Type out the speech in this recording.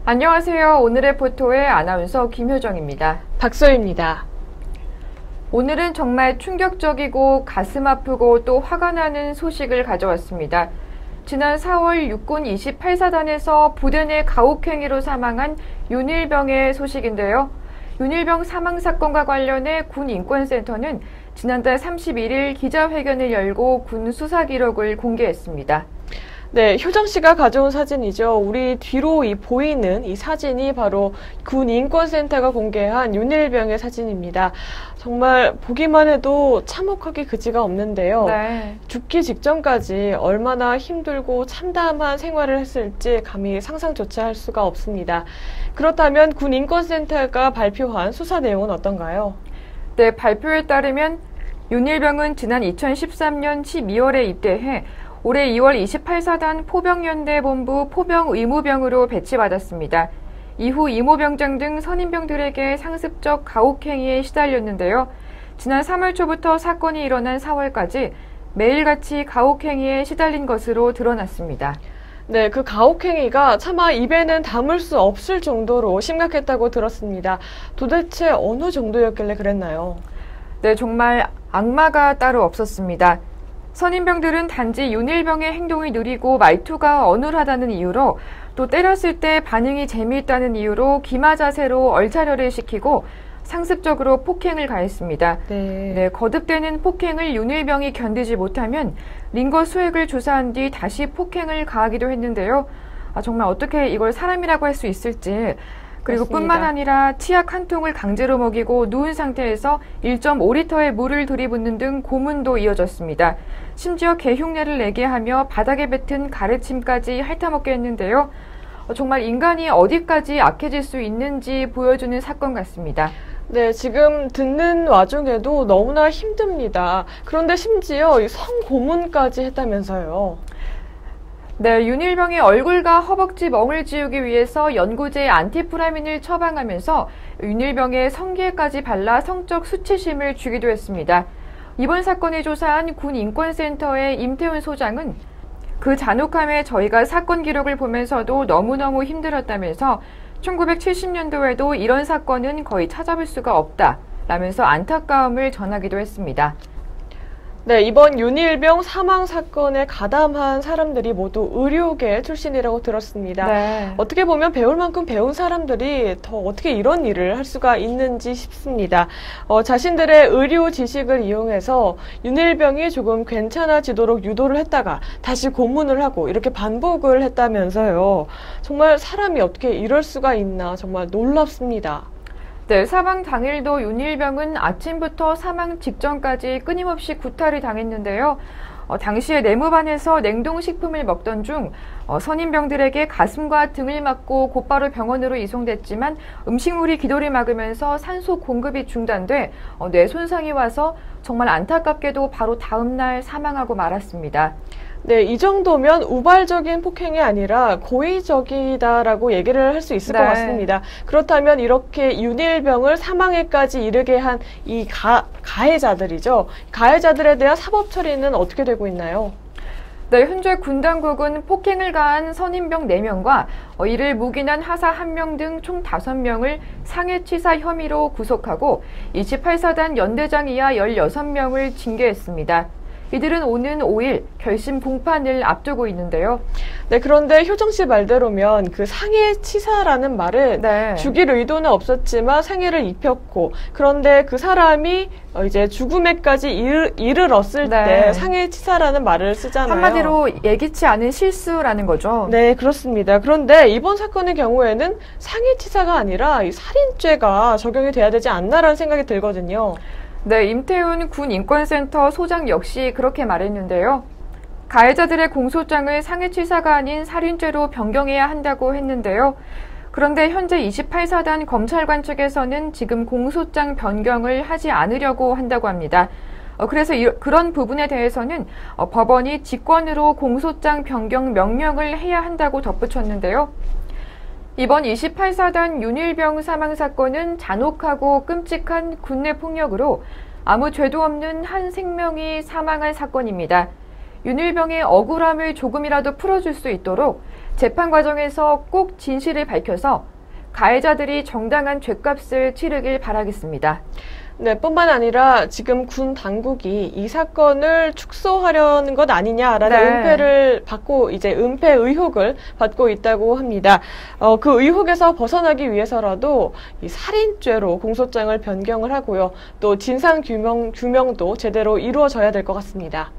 안녕하세요. 오늘의 포토의 아나운서 김효정입니다. 박소희입니다. 오늘은 정말 충격적이고 가슴 아프고 또 화가 나는 소식을 가져왔습니다. 지난 4월 육군 28사단에서 부대 내 가혹행위로 사망한 윤일병의 소식인데요. 윤일병 사망 사건과 관련해 군 인권센터는 지난달 31일 기자회견을 열고 군 수사 기록을 공개했습니다. 네, 효정 씨가 가져온 사진이죠. 우리 뒤로 보이는 이 사진이 바로 군 인권센터가 공개한 윤일병의 사진입니다. 정말 보기만 해도 참혹하기 그지가 없는데요. 네. 죽기 직전까지 얼마나 힘들고 참담한 생활을 했을지 감히 상상조차 할 수가 없습니다. 그렇다면 군 인권센터가 발표한 수사 내용은 어떤가요? 네, 발표에 따르면 윤일병은 지난 2013년 12월에 입대해 올해 2월 28사단 포병연대 본부 포병의무병으로 배치받았습니다. 이후 이모병장 등 선임병들에게 상습적 가혹행위에 시달렸는데요. 지난 3월 초부터 사건이 일어난 4월까지 매일같이 가혹행위에 시달린 것으로 드러났습니다. 네, 그 가혹행위가 차마 입에는 담을 수 없을 정도로 심각했다고 들었습니다. 도대체 어느 정도였길래 그랬나요? 네, 정말 악마가 따로 없었습니다. 선임병들은 단지 윤일병의 행동이 느리고 말투가 어눌하다는 이유로 또 때렸을 때 반응이 재미있다는 이유로 기마 자세로 얼차려를 시키고 상습적으로 폭행을 가했습니다. 네, 거듭되는 폭행을 윤일병이 견디지 못하면 링거 수액을 주사한 뒤 다시 폭행을 가하기도 했는데요. 정말 어떻게 이걸 사람이라고 할 수 있을지. 그리고 맞습니다. 뿐만 아니라 치약 한 통을 강제로 먹이고 누운 상태에서 1.5리터의 물을 들이붓는 등 고문도 이어졌습니다. 심지어 개흉내를 내게 하며 바닥에 뱉은 가래침까지 핥아먹게 했는데요. 정말 인간이 어디까지 악해질 수 있는지 보여주는 사건 같습니다. 네, 지금 듣는 와중에도 너무나 힘듭니다. 그런데 심지어 이 성고문까지 했다면서요. 네, 윤일병의 얼굴과 허벅지 멍을 지우기 위해서 연고제 안티프라민을 처방하면서 윤일병의 성기에까지 발라 성적 수치심을 주기도 했습니다. 이번 사건을 조사한 군 인권센터의 임태훈 소장은 그 잔혹함에 저희가 사건 기록을 보면서도 너무너무 힘들었다면서 1970년도에도 이런 사건은 거의 찾아볼 수가 없다 라면서 안타까움을 전하기도 했습니다. 네, 이번 윤일병 사망 사건에 가담한 사람들이 모두 의료계 출신이라고 들었습니다. 네. 어떻게 보면 배울 만큼 배운 사람들이 더 어떻게 이런 일을 할 수가 있는지 싶습니다. 자신들의 의료 지식을 이용해서 윤일병이 조금 괜찮아지도록 유도를 했다가 다시 고문을 하고 이렇게 반복을 했다면서요. 정말 사람이 어떻게 이럴 수가 있나 정말 놀랍습니다. 네, 사망 당일도 윤일병은 아침부터 사망 직전까지 끊임없이 구타를 당했는데요. 당시에 내무반에서 냉동식품을 먹던 중 선임병들에게 가슴과 등을 맞고 곧바로 병원으로 이송됐지만 음식물이 기도를 막으면서 산소 공급이 중단돼 뇌 손상이 와서 정말 안타깝게도 바로 다음 날 사망하고 말았습니다. 네, 이 정도면 우발적인 폭행이 아니라 고의적이다라고 얘기를 할 수 있을 것 같습니다. 그렇다면 이렇게 윤일병을 사망에까지 이르게 한 이 가해자들이죠. 가해자들에 대한 사법 처리는 어떻게 되고 있나요? 네, 현재 군 당국은 폭행을 가한 선임병 4명과 이를 묵인한 하사 1명 등 총 5명을 상해치사 혐의로 구속하고 28사단 연대장 이하 16명을 징계했습니다. 이들은 오는 5일 결심 공판을 앞두고 있는데요. 네, 그런데 효정 씨 말대로면 그 상해치사라는 말은 죽일 의도는 없었지만 상해를 입혔고 그런데 그 사람이 이제 죽음에까지 이르렀을 때 상해치사라는 말을 쓰잖아요. 한마디로 예기치 않은 실수라는 거죠. 네, 그렇습니다. 그런데 이번 사건의 경우에는 상해치사가 아니라 이 살인죄가 적용이 돼야 되지 않나라는 생각이 들거든요. 네, 임태훈 군 인권센터 소장 역시 그렇게 말했는데요. 가해자들의 공소장을 상해치사가 아닌 살인죄로 변경해야 한다고 했는데요. 그런데 현재 28사단 검찰관 측에서는 지금 공소장 변경을 하지 않으려고 한다고 합니다. 그래서 그런 부분에 대해서는 법원이 직권으로 공소장 변경 명령을 해야 한다고 덧붙였는데요. 이번 28사단 윤일병 사망 사건은 잔혹하고 끔찍한 군내 폭력으로 아무 죄도 없는 한 생명이 사망한 사건입니다. 윤일병의 억울함을 조금이라도 풀어줄 수 있도록 재판 과정에서 꼭 진실을 밝혀서 가해자들이 정당한 죄값을 치르길 바라겠습니다. 네, 뿐만 아니라 지금 군 당국이 이 사건을 축소하려는 것 아니냐라는 은폐를 받고 이제 은폐 의혹을 받고 있다고 합니다. 그 의혹에서 벗어나기 위해서라도 이 살인죄로 공소장을 변경을 하고요. 또 진상 규명도 제대로 이루어져야 될 것 같습니다.